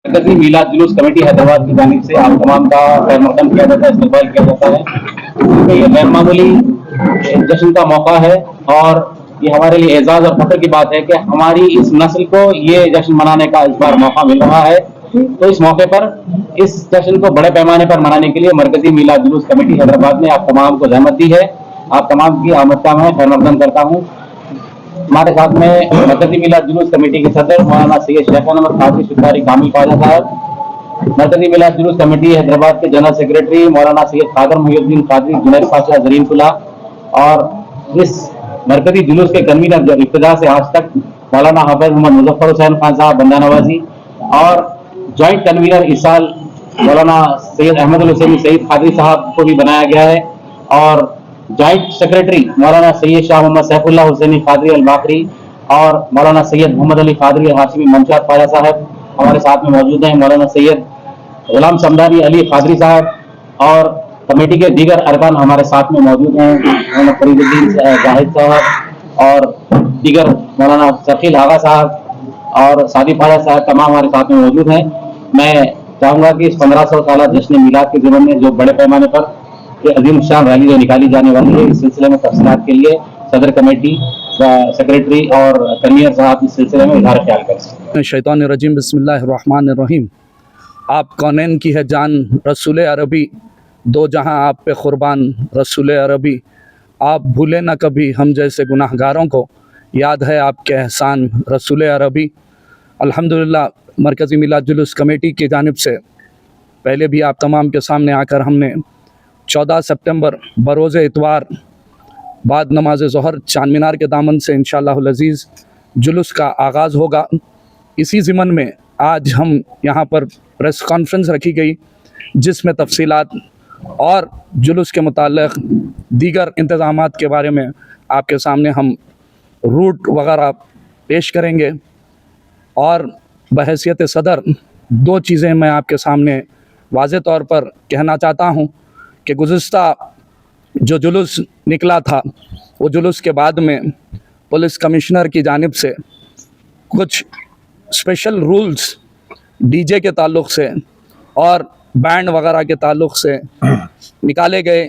मरकजी मीलाद जुलूस कमेटी हैदराबाद की जानिब से आप तमाम का खैर मकदम किया जाता है, इस्तकबाल किया जाता है, क्योंकि ये गैर मामूली जश्न का मौका है और ये हमारे लिए एजाज और फख्र की बात है कि हमारी इस नस्ल को ये जश्न मनाने का इस बार मौका मिल रहा है। तो इस मौके पर इस जश्न को बड़े पैमाने पर मनाने के लिए मरकजी मीलाद जुलूस कमेटी हैदराबाद ने आप तमाम को जहमत दी है। आप तमाम की आमद का मैं खैर मकदम करता हूँ। हमारे साथ में मरकजी मिलाद जुलूस कमेटी के सदर मौलाना सैयद शेख अहमद कादरी शिकारी कामिल ख्वाजा साहब, मरकजी मिलाद जुलूस कमेटी हैदराबाद के जनरल सेक्रेटरी मौलाना सैयद कादर मुहिउद्दीन कादरी जुनैद पाशा जरीनपुला और इस मरकजी जुलूस के कन्वीनर जो इब्तिदा से आज तक मौलाना हाफिज मोहम्मद मुजफ्फर हुसैन खान साहब बंदा नवाजी और ज्वाइंट कन्वीनर इस साल मौलाना सैयद अहमद हुसैन सईद कादरी साहब को भी बनाया गया है और ज्वाइंट सेक्रेटरी मौलाना सैयद शाह मोहम्मद सैफुल्लाह हुसैनी कादरी अल बाकरी और मौलाना सैयद मोहम्मद अली कादरी हाशिमी मंशात ख्वाजा साहब हमारे साथ में मौजूद हैं। मौलाना सैयद गुलाम समदानी अली कादरी साहब और कमेटी के दीगर अरकान हमारे साथ में मौजूद हैं, मौलाना फरीदुद्दीन जाहिद साहब और दीगर मौलाना शकील आगा साहब और सादी ख्वाजा साहब तमाम हमारे साथ में मौजूद हैं। मैं चाहूँगा कि इस 1500 साल जश्न मिलाद के ज़िम्मे में जो बड़े पैमाने पर ये अजीम शान रैली जो निकाली जाने वाली है, इस सिलसिले में तफसीलात के लिए सदर कमेटी सेक्रेटरी और कन्वीनर साहब इस सिलसिले में इज़हार ख्याल करें। शैतानिर्रजीम बिस्मिल्लाहिर्रहमानिर्रहीम। आप कौनैन की है जान रसूल अरबी, दो जहां आप पे कुर्बान रसूल अरबी। आप भूले ना कभी हम जैसे गुनाहगारों को, याद है आपके एहसान रसूल अरबी। अल्हम्दुलिल्लाह मरकज़ी मिलाद जुलूस कमेटी की जानिब से पहले भी आप तमाम के सामने आकर हमने 14 सितंबर बरोज़ इतवार बाद नमाज ज़ोहर चांद मीनार के दामन से इंशाअल्लाह अज़ीज़ जुलूस का आगाज़ होगा। इसी ज़िमन में आज हम यहाँ पर प्रेस कॉन्फ्रेंस रखी गई जिसमें तफसीलात और जुलूस के मुताल्लिक़ दीगर इंतज़ामात के बारे में आपके सामने हम रूट वग़ैरह पेश करेंगे। और बहैसियत सदर दो चीज़ें मैं आपके सामने वाज़े तौर पर कहना चाहता हूँ कि गुज़िश्ता जो जुलूस निकला था वो जुलूस के बाद में पुलिस कमिश्नर की जानिब से कुछ स्पेशल रूल्स डीजे के ताल्लुक़ से और बैंड वगैरह के ताल्लुक़ से निकाले गए।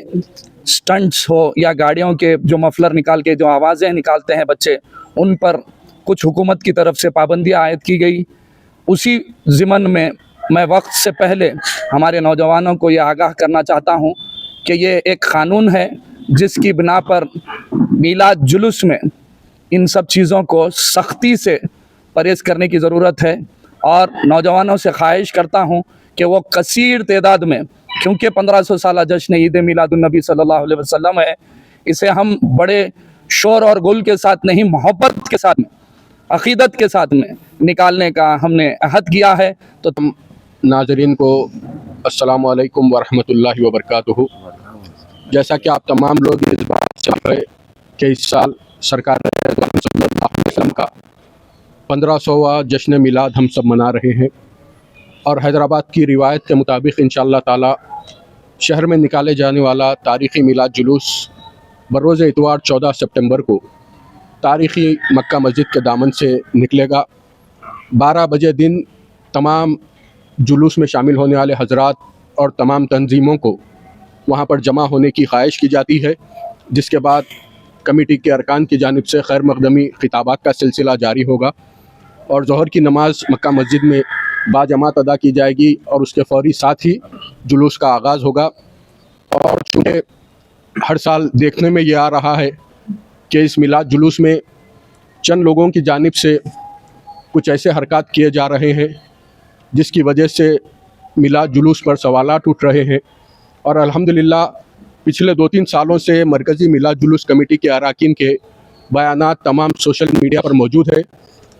स्टंट्स हो या गाड़ियों के जो मफलर निकाल के जो आवाज़ें निकालते हैं बच्चे, उन पर कुछ हुकूमत की तरफ से पाबंदियाँ आयद की गई। उसी ज़िमन में मैं वक्त से पहले हमारे नौजवानों को ये आगाह करना चाहता हूँ कि ये एक क़ानून है जिसकी बिना पर मीलाद जुलूस में इन सब चीज़ों को सख्ती से परहेज़ करने की ज़रूरत है। और नौजवानों से ख्वाहिश करता हूँ कि वो कसीर तादाद में, क्योंकि 1500 साल जश्न ईद मिलादुन्नबी सल्लल्लाहु अलैहि वसल्लम है, इसे हम बड़े शोर और गुल के साथ नहीं, मोहब्बत के साथ में, अक़ीदत के साथ में निकालने का हमने अहद किया है। तो नाज़रीन को अस्सलामु अलैकुम वरहमतुल्लाहि वबरकातुहू। जैसा कि आप तमाम लोग इस बात से है कि इस साल सरकार सल्लल्लाहु अलैहि वसल्लम का 1500वां जश्न मिलाद हम सब मना रहे हैं और हैदराबाद की रिवायत के मुताबिक इंशाअल्लाह ताला शहर में निकाले जाने वाला तारीख़ी मिलाद जुलूस बरोज़ इतवार 14 सितंबर को तारीख़ी मक्का मस्जिद के दामन से निकलेगा। 12 बजे दिन तमाम जुलूस में शामिल होने वाले हजरात और तमाम तंजीमों को वहाँ पर जमा होने की ख्वाहिश की जाती है, जिसके बाद कमेटी के अरकान की जानिब से खैर मक़दमी खिताबात का सिलसिला जारी होगा और ज़ोहर की नमाज़ मक्का मस्जिद में बाजमात अदा की जाएगी और उसके फ़ौरी साथ ही जुलूस का आगाज़ होगा। और चूँकि हर साल देखने में ये आ रहा है कि इस मिलाद जुलूस में चंद लोगों की जानिब से कुछ ऐसे हरकत किए जा रहे हैं जिसकी वजह से मिलाद जुलूस पर सवालात उठ रहे हैं। और अल्हम्दुलिल्लाह पिछले 2-3 सालों से मरकज़ी मिलाद जुलूस कमेटी के अरकान के बयानात तमाम सोशल मीडिया पर मौजूद है।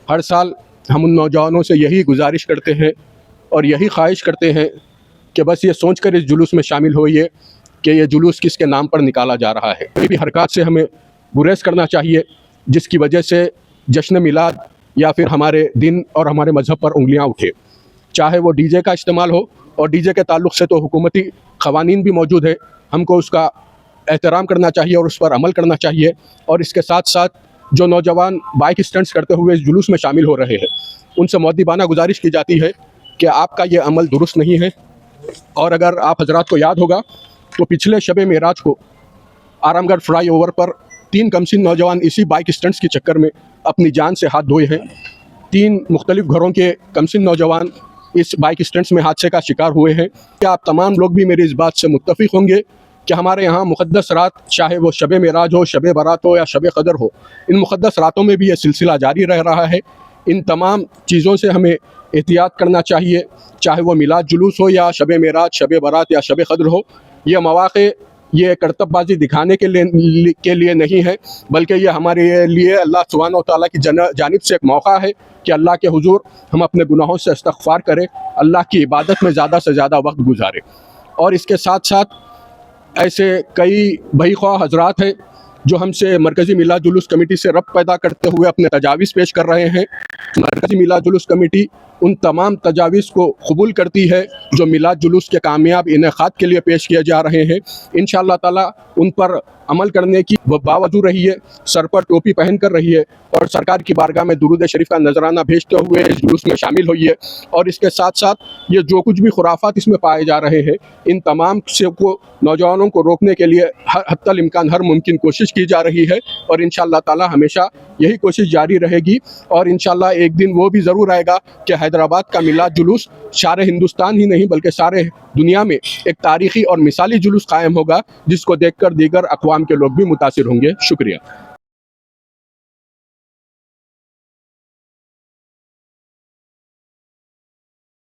हर साल हम उन नौजवानों से यही गुजारिश करते हैं और यही ख्वाहिश करते हैं कि बस ये सोच कर इस जुलूस में शामिल होइए कि ये जुलूस किसके नाम पर निकाला जा रहा है। कोई भी हरकत से हमें गुरेज करना चाहिए जिसकी वजह से जश्न मिलाद या फिर हमारे दिन और हमारे मज़हब पर उंगलियां उठे, चाहे वो डीजे का इस्तेमाल हो। और डीजे के ताल्लुक़ से तो हुकूमती क़वानीन भी मौजूद है, हमको उसका एहतराम करना चाहिए और उस पर अमल करना चाहिए। और इसके साथ साथ जो नौजवान बाइक स्टंट्स करते हुए इस जुलूस में शामिल हो रहे हैं उनसे मुअद्दिबाना गुजारिश की जाती है کہ آپ کا یہ عمل درست نہیں ہے. اور اگر آپ حضرات کو یاد ہوگا تو پچھلے شب معراج کو آرام گڑھ فلائی اوور پر 3 کمسن نوجوان اسی بائک اسٹنٹس کے چکر میں اپنی جان سے ہاتھ دھوئے ہیں. 3 مختلف گھروں کے کمسن نوجوان اس بائک اسٹنٹس میں حادثے کا شکار ہوئے ہیں. کیا آپ تمام لوگ بھی میری اس بات سے متفق ہوں گے کہ ہمارے یہاں مقدس رات، چاہے وہ شب معراج ہو، شب برات ہو یا شب قدر ہو، ان مقدس راتوں میں بھی یہ سلسلہ جاری رہ رہا ہے. ان تمام چیزوں سے ہمیں احتیاط کرنا چاہیے، چاہے وہ میلاد جلوس ہو یا شب معراج، شب برات یا شب قدر ہو. یہ مواقع یہ کرتب بازی دکھانے کے لیے نہیں ہے، بلکہ یہ ہمارے لیے اللہ سبحانہ و تعالیٰ کی جانب سے ایک موقع ہے کہ اللہ کے حضور ہم اپنے گناہوں سے استغفار کریں، اللہ کی عبادت میں زیادہ سے زیادہ وقت گزاریں. اور اس کے ساتھ ساتھ ایسے کئی بھائی خواہ حضرات ہیں جو ہم سے مرکزی میلاد جلوس کمیٹی سے ربط پیدا کرتے ہوئے اپنے تجاویز پیش کر رہے ہیں. مرکزی میلاد جلوس کمیٹی ان تمام تجاویز کو قبول کرتی ہے جو میلاد جلوس کے کامیاب انعقاد کے لیے پیش کیے جا رہے ہیں. انشاءاللہ تعالیٰ ان پر عمل کرنے کی وہ باوجود رہی ہے، سر پر ٹوپی پہن کر رہی ہے اور سرکار کی بارگاہ میں درود شریف کا نذرانہ بھیجتے ہوئے اس جلوس میں شامل ہوئی ہے. اور اس کے ساتھ ساتھ یہ جو کچھ بھی خرافات اس میں پائے جا رہے ہیں، ان تمام سے کو نوجوانوں کو روکنے کے لیے حتی الامکان ہر ممکن کوشش کی جا رہی ہے. اور انشاءاللہ تعالیٰ ہمیشہ یہی کوشش جاری رہے گی. اور انشاءاللہ ایک دن وہ بھی ضرور آئے گا کہ حیدرآباد کا میلاد جلوس سارے ہندوستان ہی نہیں بلکہ سارے دنیا میں ایک تاریخی اور مثالی جلوس قائم ہوگا، جس کو دیکھ کر دیگر اقوام کے لوگ بھی متاثر ہوں گے. شکریہ.